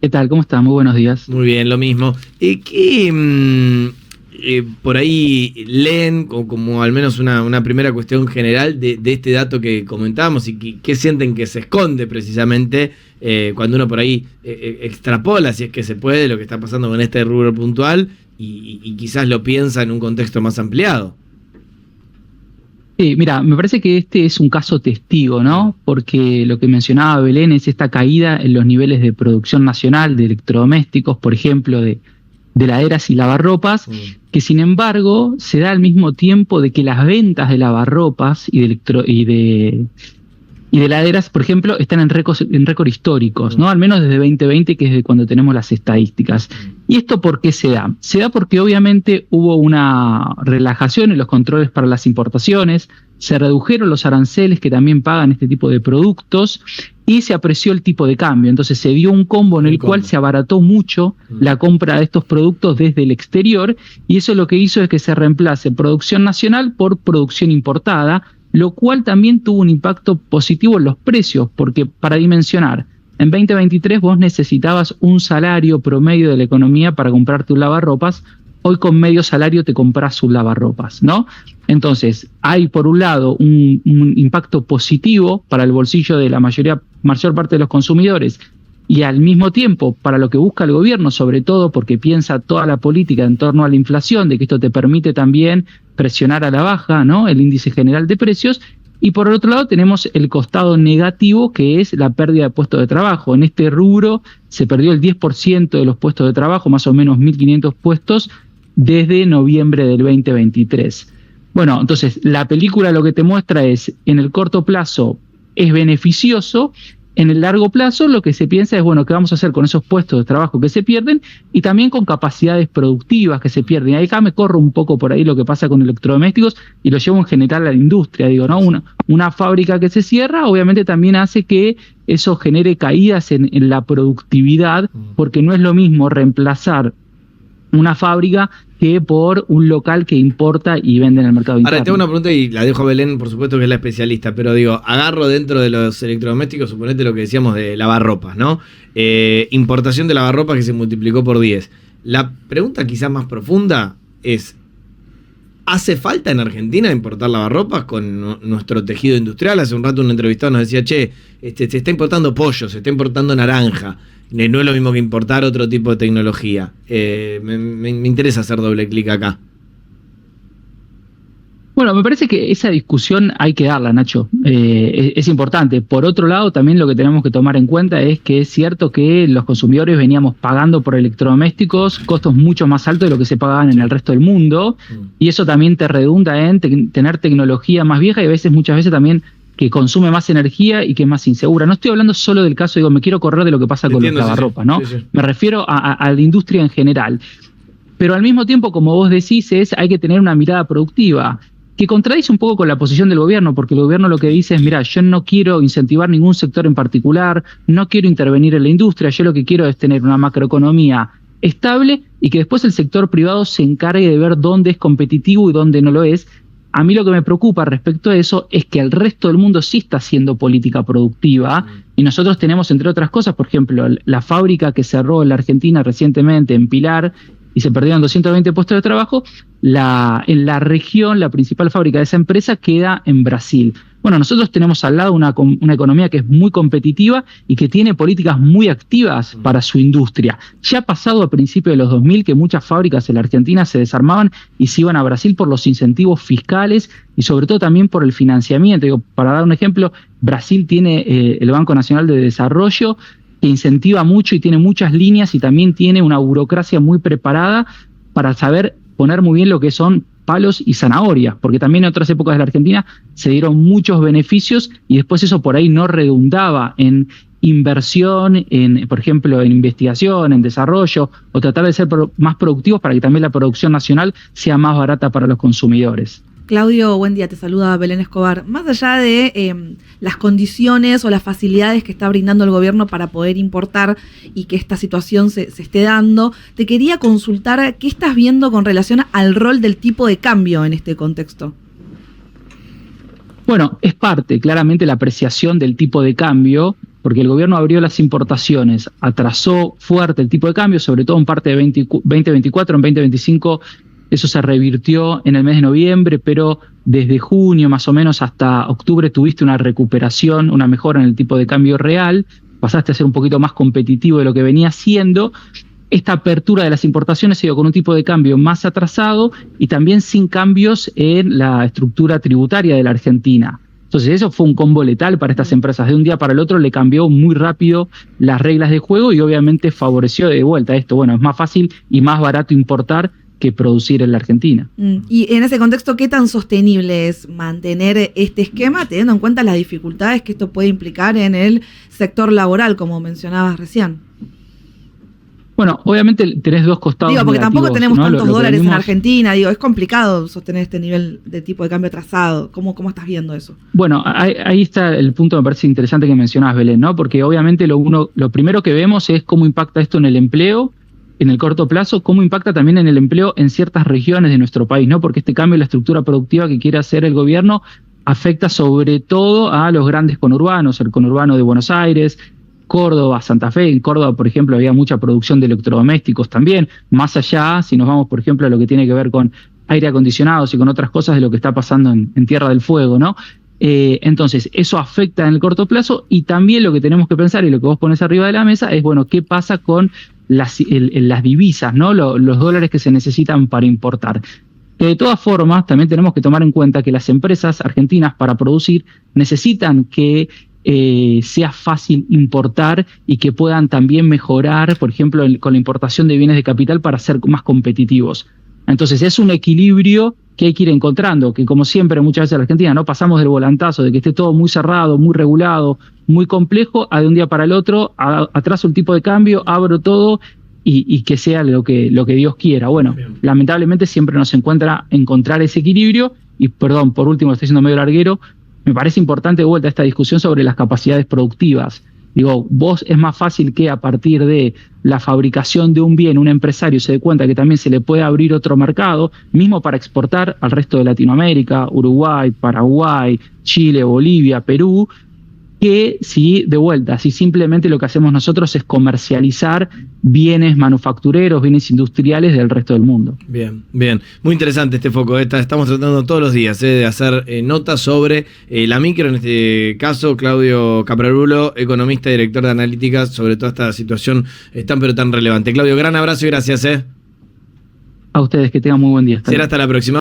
¿Qué tal? ¿Cómo estás? Muy buenos días. Muy bien, lo mismo. Por ahí leen como al menos una primera cuestión general de este dato que comentábamos y qué sienten que se esconde precisamente cuando uno por ahí extrapola, si es que se puede, lo que está pasando con este rubro puntual y quizás lo piensa en un contexto más ampliado? Sí, mira, me parece que este es un caso testigo, ¿no? Porque lo que mencionaba Belén es esta caída en los niveles de producción nacional de electrodomésticos, por ejemplo, de heladeras y lavarropas, que sin embargo se da al mismo tiempo de que las ventas de lavarropas y de heladeras, por ejemplo, están en récord históricos, ¿no? Al menos desde 2020, que es de cuando tenemos las estadísticas. ¿Y esto por qué se da? Se da porque obviamente hubo una relajación en los controles para las importaciones, se redujeron los aranceles que también pagan este tipo de productos y se apreció el tipo de cambio. Entonces se dio un combo en el cual se abarató mucho la compra de estos productos desde el exterior, y eso lo que hizo es que se reemplace producción nacional por producción importada, lo cual también tuvo un impacto positivo en los precios, porque para dimensionar, en 2023 vos necesitabas un salario promedio de la economía para comprarte un lavarropas. Hoy con medio salario te compras un lavarropas, ¿no? Entonces, hay por un lado un impacto positivo para el bolsillo de la mayor parte de los consumidores, y al mismo tiempo para lo que busca el gobierno, sobre todo porque piensa toda la política en torno a la inflación, de que esto te permite también presionar a la baja, ¿no?, el índice general de precios. Y por el otro lado tenemos el costado negativo, que es la pérdida de puestos de trabajo. En este rubro se perdió el 10% de los puestos de trabajo, más o menos 1.500 puestos, desde noviembre del 2023. Bueno, entonces la película lo que te muestra es, en el corto plazo es beneficioso, en el largo plazo lo que se piensa es, bueno, ¿qué vamos a hacer con esos puestos de trabajo que se pierden y también con capacidades productivas que se pierden? Y acá me corro un poco por ahí lo que pasa con electrodomésticos y lo llevo en general a la industria, digo, ¿no? Una fábrica que se cierra obviamente también hace que eso genere caídas en la productividad, porque no es lo mismo reemplazar una fábrica que por un local que importa y vende en el mercado interno. Ahora, tengo una pregunta y la dejo a Belén, por supuesto que es la especialista, pero digo, agarro dentro de los electrodomésticos, suponete lo que decíamos de lavarropas, ¿no? Importación de lavarropas que se multiplicó por 10. La pregunta quizás más profunda es, ¿hace falta en Argentina importar lavarropas con nuestro tejido industrial? Hace un rato un entrevistado nos decía, se está importando pollo, se está importando naranja. No es lo mismo que importar otro tipo de tecnología. Me interesa hacer doble clic acá. Bueno, me parece que esa discusión hay que darla, Nacho. Es importante. Por otro lado, también lo que tenemos que tomar en cuenta es que es cierto que los consumidores veníamos pagando por electrodomésticos costos mucho más altos de lo que se pagaban en el resto del mundo, y eso también te redunda en tener tecnología más vieja y muchas veces también que consume más energía y que es más insegura. No estoy hablando solo del caso, me quiero correr de lo que pasa con los lavarropas, ¿no? Sí. Me refiero a la industria en general. Pero al mismo tiempo, como vos decís, hay que tener una mirada productiva, que contradice un poco con la posición del gobierno, porque el gobierno lo que dice es, mira, yo no quiero incentivar ningún sector en particular, no quiero intervenir en la industria, yo lo que quiero es tener una macroeconomía estable y que después el sector privado se encargue de ver dónde es competitivo y dónde no lo es. A mí lo que me preocupa respecto a eso es que el resto del mundo sí está haciendo política productiva, y nosotros tenemos, entre otras cosas, por ejemplo, la fábrica que cerró en la Argentina recientemente en Pilar y se perdieron 220 puestos de trabajo. En la región, la principal fábrica de esa empresa queda en Brasil. Bueno, nosotros tenemos al lado una economía que es muy competitiva y que tiene políticas muy activas para su industria. Ya ha pasado a principios de los 2000 que muchas fábricas en la Argentina se desarmaban y se iban a Brasil por los incentivos fiscales y sobre todo también por el financiamiento. Digo, para dar un ejemplo, Brasil tiene el Banco Nacional de Desarrollo, que incentiva mucho y tiene muchas líneas y también tiene una burocracia muy preparada para saber poner muy bien lo que son palos y zanahorias, porque también en otras épocas de la Argentina se dieron muchos beneficios y después eso por ahí no redundaba en inversión, por ejemplo, en investigación, en desarrollo, o tratar de ser más productivos para que también la producción nacional sea más barata para los consumidores. Claudio, buen día, te saluda Belén Escobar. Más allá de las condiciones o las facilidades que está brindando el gobierno para poder importar y que esta situación se esté dando, te quería consultar qué estás viendo con relación al rol del tipo de cambio en este contexto. Bueno, es parte, claramente, la apreciación del tipo de cambio porque el gobierno abrió las importaciones, atrasó fuerte el tipo de cambio, sobre todo en parte de 2024, en 2025 eso se revirtió en el mes de noviembre, pero desde junio más o menos hasta octubre tuviste una recuperación, una mejora en el tipo de cambio real, pasaste a ser un poquito más competitivo de lo que venía siendo. Esta apertura de las importaciones se dio con un tipo de cambio más atrasado y también sin cambios en la estructura tributaria de la Argentina. Entonces eso fue un combo letal para estas empresas. De un día para el otro le cambió muy rápido las reglas de juego y obviamente favoreció de vuelta esto. Bueno, es más fácil y más barato importar que producir en la Argentina. Y en ese contexto, ¿qué tan sostenible es mantener este esquema, teniendo en cuenta las dificultades que esto puede implicar en el sector laboral, como mencionabas recién? Bueno, obviamente tenés dos costados. Digo, porque tampoco tenemos, ¿no?, tantos dólares venimos... en Argentina. Digo, es complicado sostener este nivel de tipo de cambio atrasado. ¿Cómo estás viendo eso? Bueno, ahí está el punto, me parece interesante que mencionabas, Belén, ¿no? Porque obviamente lo primero que vemos es cómo impacta esto en el empleo en el corto plazo, cómo impacta también en el empleo en ciertas regiones de nuestro país, ¿no? Porque este cambio en la estructura productiva que quiere hacer el gobierno afecta sobre todo a los grandes conurbanos, el conurbano de Buenos Aires, Córdoba, Santa Fe. En Córdoba, por ejemplo, había mucha producción de electrodomésticos también, más allá, si nos vamos, por ejemplo, a lo que tiene que ver con aire acondicionados y con otras cosas de lo que está pasando en Tierra del Fuego, ¿no? Entonces, eso afecta en el corto plazo y también lo que tenemos que pensar y lo que vos pones arriba de la mesa es, bueno, ¿qué pasa con las divisas, ¿no? Los dólares que se necesitan para importar? Que de todas formas, también tenemos que tomar en cuenta que las empresas argentinas para producir necesitan que sea fácil importar y que puedan también mejorar, por ejemplo, con la importación de bienes de capital para ser más competitivos. Entonces es un equilibrio que hay que ir encontrando, que como siempre muchas veces en la Argentina no pasamos del volantazo de que esté todo muy cerrado, muy regulado, muy complejo, a de un día para el otro atraso el tipo de cambio, abro todo y que sea lo que Dios quiera. Bueno, lamentablemente siempre nos encontrar ese equilibrio y, perdón, por último, estoy siendo medio larguero, me parece importante de vuelta esta discusión sobre las capacidades productivas. Digo, vos es más fácil que a partir de la fabricación de un bien, un empresario se dé cuenta que también se le puede abrir otro mercado, mismo para exportar al resto de Latinoamérica, Uruguay, Paraguay, Chile, Bolivia, Perú, que si de vuelta, si simplemente lo que hacemos nosotros es comercializar bienes manufactureros, bienes industriales del resto del mundo. Bien, bien. Muy interesante este foco. Estamos tratando todos los días de hacer notas sobre la micro, en este caso, Claudio Caprarulo, economista y director de analíticas, sobre toda esta situación tan pero tan relevante. Claudio, gran abrazo y gracias. A ustedes, que tengan muy buen día. Será hasta la próxima.